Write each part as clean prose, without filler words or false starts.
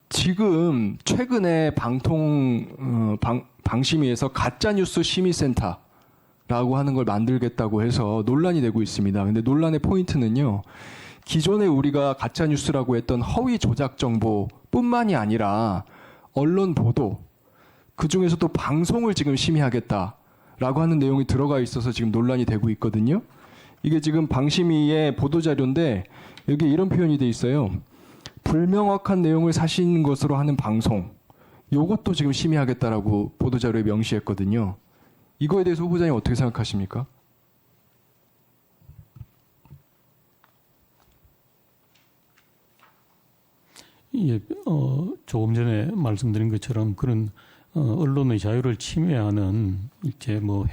지금 최근에 방심위에서 가짜뉴스 심의센터라고 하는 걸 만들겠다고 해서 논란이 되고 있습니다. 근데 논란의 포인트는요. 기존에 우리가 가짜뉴스라고 했던 허위 조작 정보뿐만이 아니라 언론 보도, 그중에서도 방송을 지금 심의하겠다라고 하는 내용이 들어가 있어서 지금 논란이 되고 있거든요. 이게 지금 방심위의 보도자료인데 여기 이런 표현이 돼 있어요. 불명확한 내용을 사신 것으로 하는 방송, 이것도 지금 심의하겠다라고 보도자료에 명시했거든요. 이거에 대해서 후보자님 어떻게 생각하십니까? 예, 조금 전에 말씀드린 것처럼 그런 언론의 자유를 침해하는 이제 뭐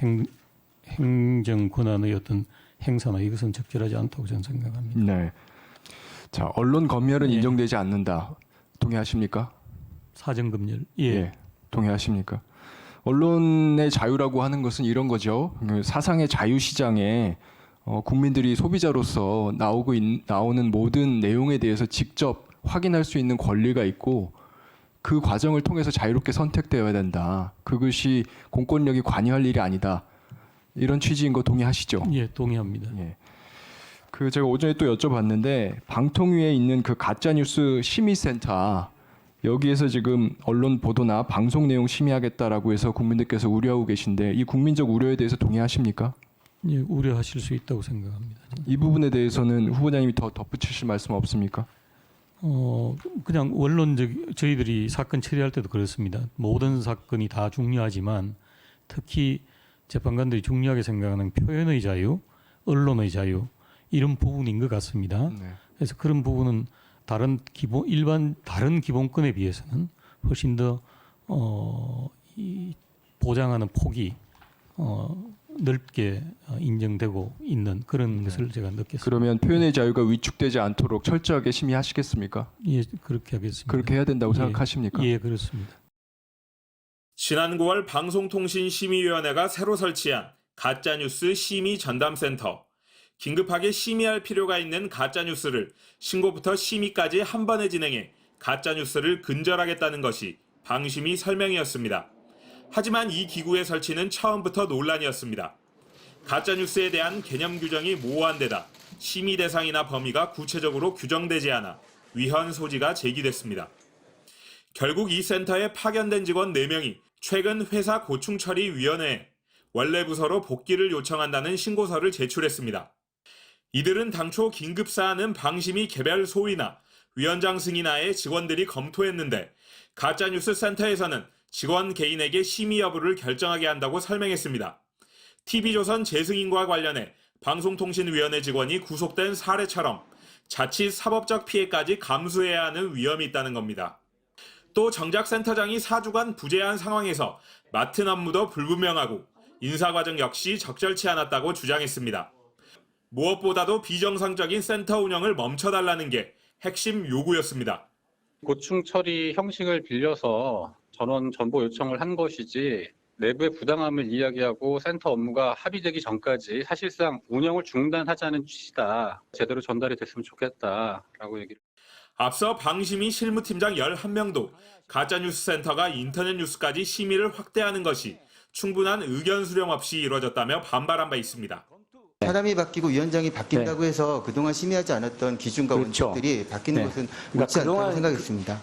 행정 권한의 어떤 행사나 이것은 적절하지 않다고 저는 생각합니다. 네. 자, 언론 검열은 예. 인정되지 않는다. 동의하십니까? 사정검열. 예. 동의하십니까? 언론의 자유라고 하는 것은 이런 거죠. 사상의 자유시장에 국민들이 소비자로서 나오는 모든 내용에 대해서 직접 확인할 수 있는 권리가 있고 그 과정을 통해서 자유롭게 선택되어야 된다. 그것이 공권력이 관여할 일이 아니다. 이런 취지인 거 동의하시죠? 예, 동의합니다. 예. 그 제가 오전에 또 여쭤봤는데 방통위에 있는 그 가짜뉴스 심의센터 여기에서 지금 언론 보도나 방송 내용 심의하겠다라고 해서 국민들께서 우려하고 계신데 이 국민적 우려에 대해서 동의하십니까? 예, 우려하실 수 있다고 생각합니다. 이 부분에 대해서는 후보자님이 더 덧붙이실 말씀 없습니까? 그냥 원론적 저희들이 사건 처리할 때도 그렇습니다. 모든 사건이 다 중요하지만 특히 재판관들이 중요하게 생각하는 표현의 자유, 언론의 자유 이런 부분인 것 같습니다. 네. 그래서 그런 부분은 다른 기본권에 비해서는 훨씬 더 보장하는 폭이 넓게 인정되고 있는 그런 것을 제가 느꼈습니다. 그러면 표현의 자유가 위축되지 않도록 철저하게 심의하시겠습니까? 예, 그렇게 하겠습니다. 그렇게 해야 된다고 예, 생각하십니까? 예, 그렇습니다. 지난 9월 방송통신심의위원회가 새로 설치한 가짜뉴스 심의 전담센터. 긴급하게 심의할 필요가 있는 가짜뉴스를 신고부터 심의까지 한 번에 진행해 가짜뉴스를 근절하겠다는 것이 방심위 설명이었습니다. 하지만 이 기구의 설치는 처음부터 논란이었습니다. 가짜뉴스에 대한 개념 규정이 모호한 데다 심의 대상이나 범위가 구체적으로 규정되지 않아 위헌 소지가 제기됐습니다. 결국 이 센터에 파견된 직원 4명이 최근 회사 고충처리위원회에 원래 부서로 복귀를 요청한다는 신고서를 제출했습니다. 이들은 당초 긴급사안은 방심위 개별 소위나 위원장 승인하에 직원들이 검토했는데 가짜뉴스 센터에서는 직원 개인에게 심의 여부를 결정하게 한다고 설명했습니다. TV조선 재승인과 관련해 방송통신위원회 직원이 구속된 사례처럼 자칫 사법적 피해까지 감수해야 하는 위험이 있다는 겁니다. 또 정작 센터장이 4주간 부재한 상황에서 맡은 업무도 불분명하고 인사과정 역시 적절치 않았다고 주장했습니다. 무엇보다도 비정상적인 센터 운영을 멈춰달라는 게 핵심 요구였습니다. 고충 처리 형식을 빌려서 전원 전보 요청을 한 것이지 내부의 부당함을 이야기하고 센터 업무가 합의되기 전까지 사실상 운영을 중단하자는 취지다. 제대로 전달이 됐으면 좋겠다라고 얘기를. 앞서 방심위 실무팀장 11명도 가짜뉴스 센터가 인터넷 뉴스까지 심의를 확대하는 것이 충분한 의견 수렴 없이 이루어졌다며 반발한 바 있습니다. 사람이 바뀌고 위원장이 바뀐다고 해서 그동안 심의하지 않았던 기준과 원칙들이 바뀌는 것은 옳지 않다고 생각했습니다.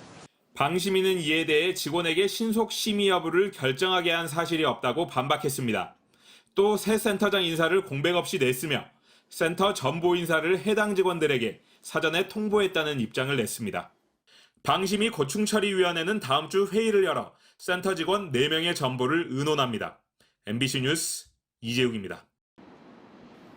방심위는 이에 대해 직원에게 신속 심의 여부를 결정하게 한 사실이 없다고 반박했습니다. 또 새 센터장 인사를 공백 없이 냈으며 센터 전보 인사를 해당 직원들에게 사전에 통보했다는 입장을 냈습니다. 방심위 고충처리위원회는 다음 주 회의를 열어 센터 직원 4명의 전보를 의논합니다. MBC 뉴스 이재욱입니다.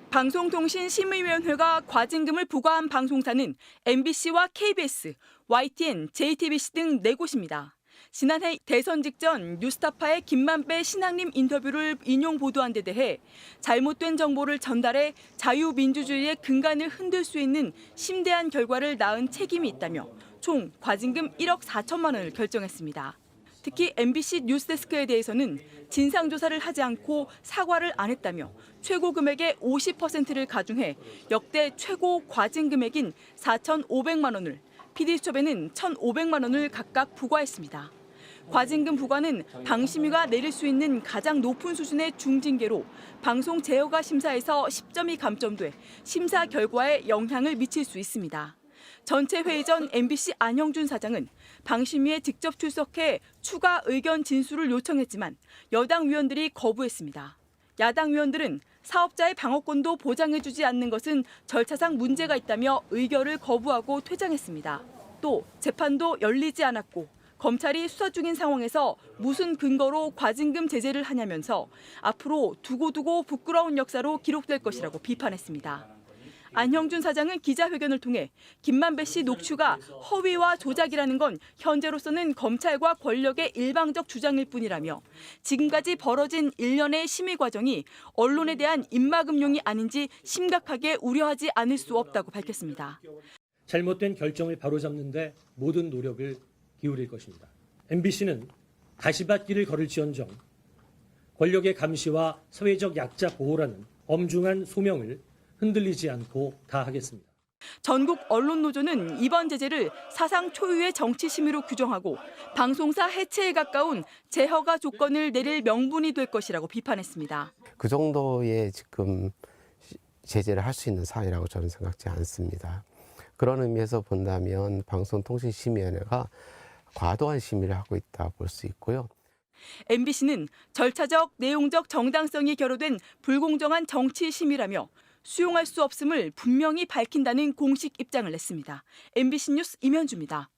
방송통신심의위원회가 과징금을 부과한 방송사는 MBC와 KBS, YTN, JTBC 등 4곳입니다. 지난해 대선 직전 뉴스타파의 김만배 신앙님 인터뷰를 인용 보도한 데 대해 잘못된 정보를 전달해 자유민주주의의 근간을 흔들 수 있는 심대한 결과를 낳은 책임이 있다며 총 과징금 1억 4천만 원을 결정했습니다. 특히 MBC 뉴스데스크에 대해서는 진상조사를 하지 않고 사과를 안 했다며 최고 금액의 50%를 가중해 역대 최고 과징 금액인 4,500만 원을 PD수첩에는 1,500만 원을 각각 부과했습니다. 과징금 부과는 방심위가 내릴 수 있는 가장 높은 수준의 중징계로 방송 제어가 심사에서 10점이 감점돼 심사 결과에 영향을 미칠 수 있습니다. 전체 회의 전 MBC 안형준 사장은 방심위에 직접 출석해 추가 의견 진술을 요청했지만 여당 위원들이 거부했습니다. 야당 위원들은 사업자의 방어권도 보장해주지 않는 것은 절차상 문제가 있다며 의결을 거부하고 퇴장했습니다. 또 재판도 열리지 않았고 검찰이 수사 중인 상황에서 무슨 근거로 과징금 제재를 하냐면서 앞으로 두고두고 부끄러운 역사로 기록될 것이라고 비판했습니다. 안형준 사장은 기자회견을 통해 김만배 씨 녹취가 허위와 조작이라는 건 현재로서는 검찰과 권력의 일방적 주장일 뿐이라며 지금까지 벌어진 일련의 심의 과정이 언론에 대한 입막음용이 아닌지 심각하게 우려하지 않을 수 없다고 밝혔습니다. 잘못된 결정을 바로잡는 데 모든 노력을 기울일 것입니다. MBC는 가시밭길을 걸을지언정 권력의 감시와 사회적 약자 보호라는 엄중한 소명을 흔들리지 않고 다하겠습니다. 전국 언론노조는 이번 제재를 사상 초유의 정치 심의로 규정하고 방송사 해체에 가까운 재허가 조건을 내릴 명분이 될 것이라고 비판했습니다. 그 정도의 지금 제재를 할 수 있는 사안이라고 저는 생각지 않습니다. 그런 의미에서 본다면 방송통신심의위원회가 과도한 심의를 하고 있다 볼 수 있고요. MBC는 절차적, 내용적 정당성이 결여된 불공정한 정치 심의라며 수용할 수 없음을 분명히 밝힌다는 공식 입장을 냈습니다. MBC 뉴스 임현주입니다.